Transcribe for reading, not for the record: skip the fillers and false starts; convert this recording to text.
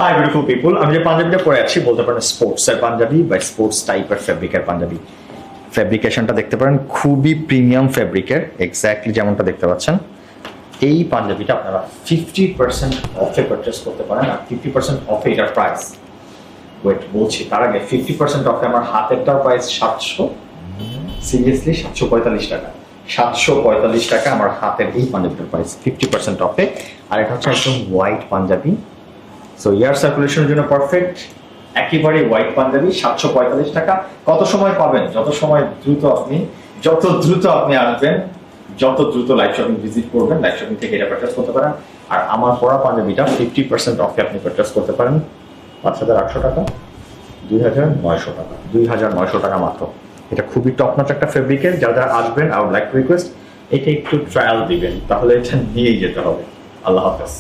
Hi beautiful people, আমি যে পাঞ্জাবিটা পরে আছি বলতে পারেন স্পোর্টস এর পাঞ্জাবি বা স্পোর্টস টাইপের ফেব্রিকের পাঞ্জাবি। ফেব্রিকেশনটা দেখতে পারেন খুবই প্রিমিয়াম ফেব্রিকের, এক্স্যাক্টলি যেমনটা দেখতে পাচ্ছেন। এই পাঞ্জাবিটা আপনারা 50% অফে পারচেস করতে পারেন, আর 50% অফে এটার প্রাইস, ওয়েট বলছি তার আগে 50% অফে আমার হাতেরটার প্রাইস 700, সিরিয়াসলি 745 টাকা। 745 টাকা আমার হাতের এই পাঞ্জাবিটার প্রাইস 50% অফে। আর এটা হচ্ছে একদম হোয়াইট পাঞ্জাবি, সো এয়ার সার্কুলেশনের জন্য পারফেক্ট। একেবারে হোয়াইট পাঞ্জাবি 745 টাকা। কত সময় পাবেন? যত দ্রুত আপনি আসবেন, যত দ্রুত লাইভ শপিং ভিজিট করবেন, লাইভ শপিং থেকে এটা পারচেস করতে পারেন। আর আমার পরা পাঞ্জাবিটা 50% অফে আপনি পারচেস করতে পারেন 5800 টাকা, 2900 টাকা, 2900 টাকা মাত্র। এটা খুবই টপ নচ একটা ফেব্রিকের। যারা আসবেন, I would like to request এটা একটু ট্রায়াল দিবেন, তাহলে এটা নিয়েই যেতে হবে। আল্লাহ হাফেজ।